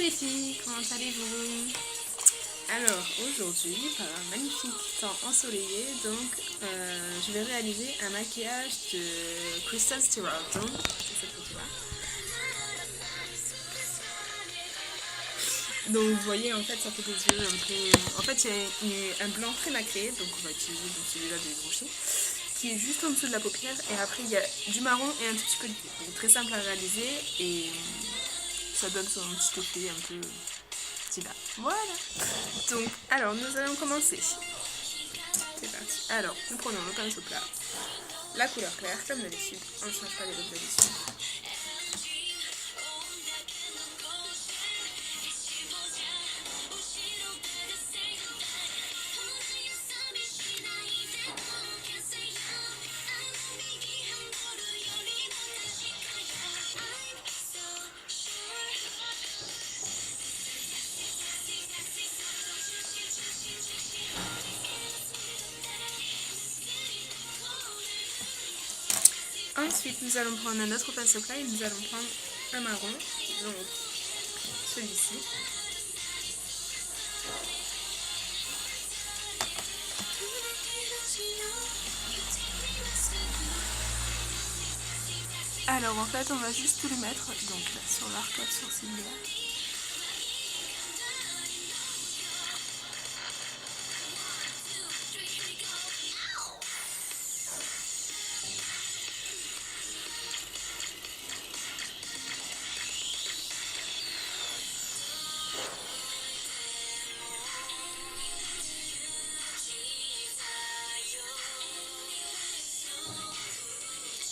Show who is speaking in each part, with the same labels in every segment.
Speaker 1: les filles, comment allez-vous? Alors aujourd'hui, par un magnifique temps ensoleillé, donc je vais réaliser un maquillage de Kristen Stewart. Donc, c'est cette photo-là. Donc vous voyez, en fait, ça fait des yeux un peu... En fait, il y a un blanc très nacré, donc on va utiliser celui-là de Grouchy, qui est juste en dessous de la paupière, et après il y a du marron et un tout petit peu de gris. Donc très simple à réaliser, et ça donne son petit effet un peu... Là. Voilà. Donc, alors, nous allons commencer. C'est parti. Alors, nous prenons le pinceau plat, la couleur claire, comme d'habitude. On ne change pas les autres d'habitude. Ensuite, nous allons prendre un autre pinceau plat et nous allons prendre un marron, donc celui-ci. Alors en fait, on va juste tout le mettre, donc là, sur l'arcade sourcilière.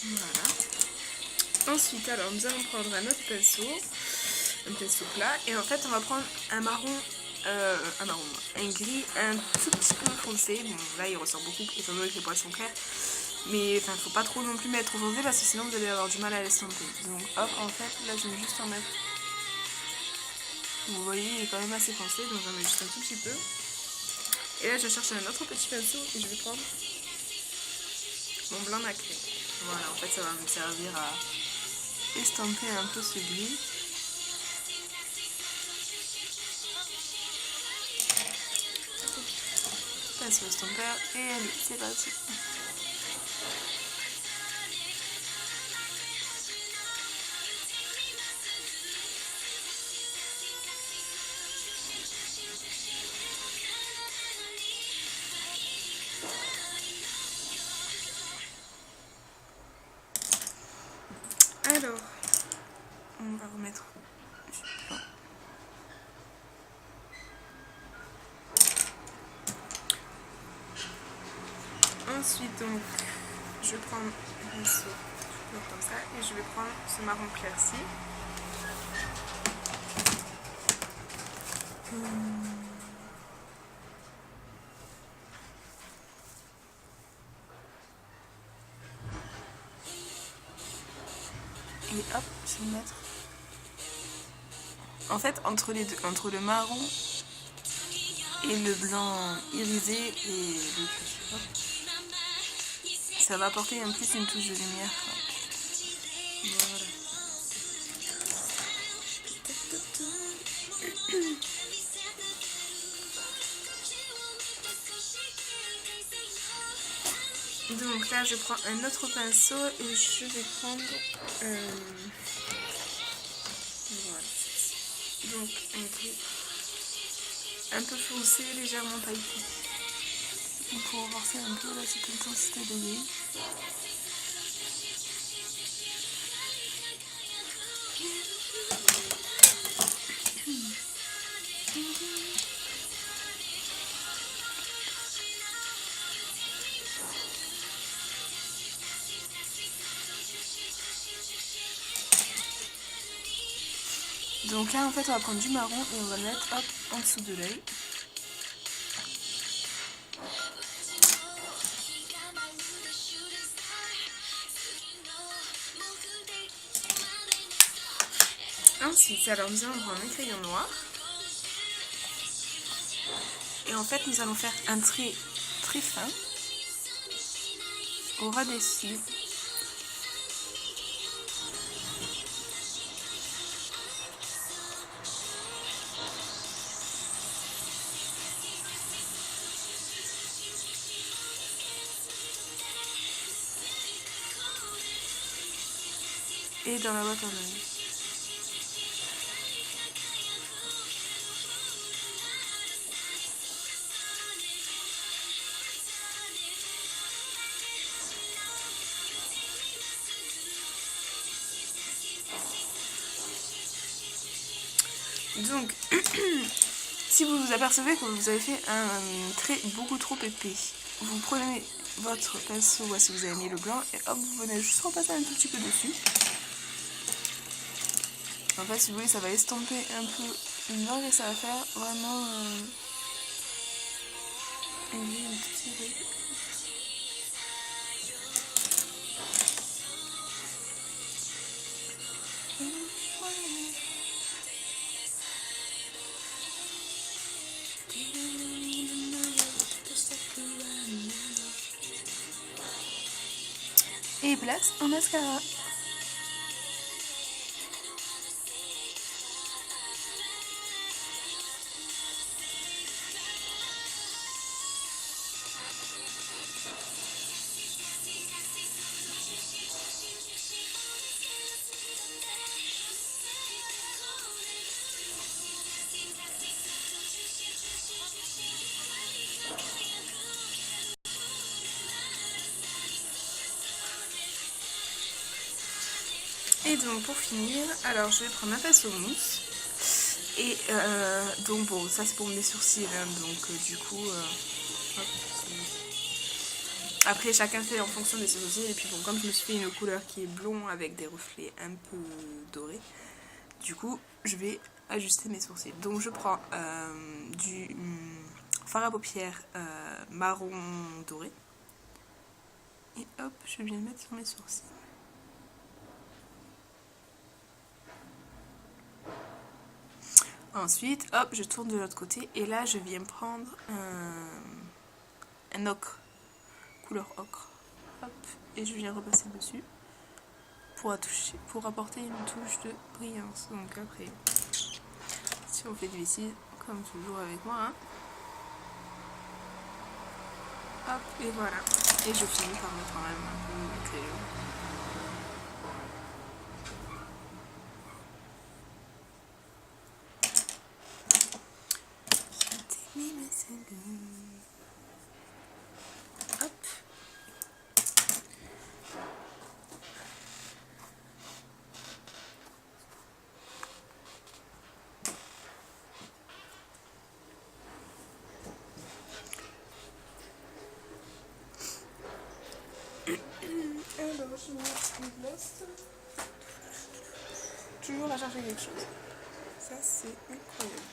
Speaker 1: Voilà. Ensuite, alors nous allons prendre un autre pinceau, un pinceau plat, et en fait on va prendre un marron, un gris un tout petit peu foncé. Bon là il ressort beaucoup étant donné que les poils sont clairs, mais enfin faut pas trop non plus mettre trop foncé parce que sinon vous allez avoir du mal à l'estomper. Donc hop, en fait là je vais juste en mettre. Vous voyez il est quand même assez foncé, donc j'en mets juste un tout petit peu. Et là je cherche un autre petit pinceau et je vais prendre mon blanc nacré. Voilà, en fait ça va me servir à estomper un peu ce gris. Pinceau estompeur et allez, c'est parti. Alors, on va remettre du blanc. Ensuite, donc, je prends un pinceau comme ça et je vais prendre ce marron clairci. Et hop, je vais mettre. En fait, entre les deux, entre le marron et le blanc irisé et le hop, ça va apporter en plus une touche de lumière. Voilà. Donc là je prends un autre pinceau et je vais prendre voilà. Donc un gris un peu foncé, légèrement pailleté. Pour renforcer un peu là cette intensité de gris. Donc là en fait on va prendre du marron et on va le mettre hop en dessous de l'œil. Ensuite, alors nous allons prendre un crayon noir. Et en fait nous allons faire un trait très fin au ras des cils. et dans la boîte à œil. Donc, si vous vous apercevez que vous avez fait un trait beaucoup trop épais, vous prenez votre pinceau, si vous avez mis le blanc, et hop, vous venez juste repasser un tout petit peu dessus. En fait, si vous voulez, ça va estomper un peu une langue et ça va faire vraiment une petite... Et place en mascara. Et donc pour finir, alors je vais prendre un pinceau mousse. Et donc bon, ça c'est pour mes sourcils, hein, donc du coup... hop. Après chacun fait en fonction de ses sourcils. Et puis bon, comme je me suis fait une couleur qui est blond avec des reflets un peu dorés, du coup je vais ajuster mes sourcils. Donc je prends du fard à paupières marron doré. Et hop, je viens le mettre sur mes sourcils. Ensuite, hop, je tourne de l'autre côté et là je viens prendre un ocre, couleur ocre, hop, et je viens repasser dessus pour apporter une touche de brillance. Donc après, si on fait du ici, comme toujours avec moi, hein, hop, et voilà. Et je finis par mettre quand même un peu de crayon. Hop. Alors, je mets une gloss. Toujours à chercher quelque chose. Ça, c'est incroyable.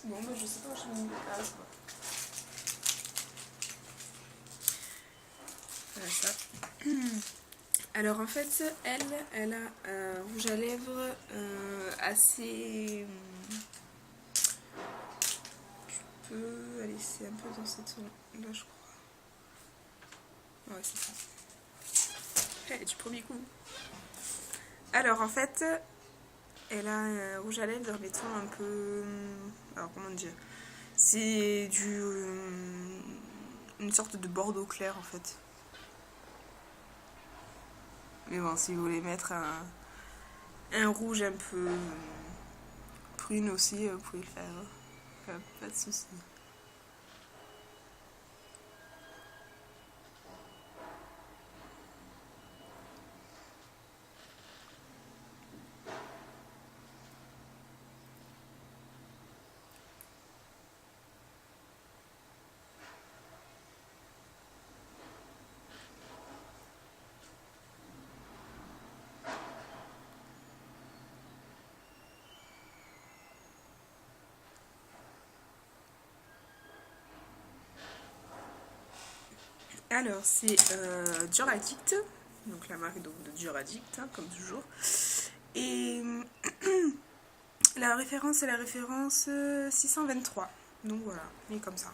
Speaker 1: Bon, bah, je sais pas, je mets une base. Voilà ça. Alors en fait, elle a un rouge à lèvres assez... Allez, c'est un peu dans cette zone-là, je crois. Ouais, c'est ça. Hey, du premier coup. Alors en fait, elle a un rouge à lèvres, mettons un peu... Alors comment dire? C'est une sorte de bordeaux clair en fait. Mais bon, si vous voulez mettre un rouge un peu prune aussi, vous pouvez le faire. Pas de soucis. Alors, c'est Duraddict, donc la marque donc, de Duraddict, hein, comme toujours. Et la référence, c'est la référence 623. Donc voilà, mais comme ça.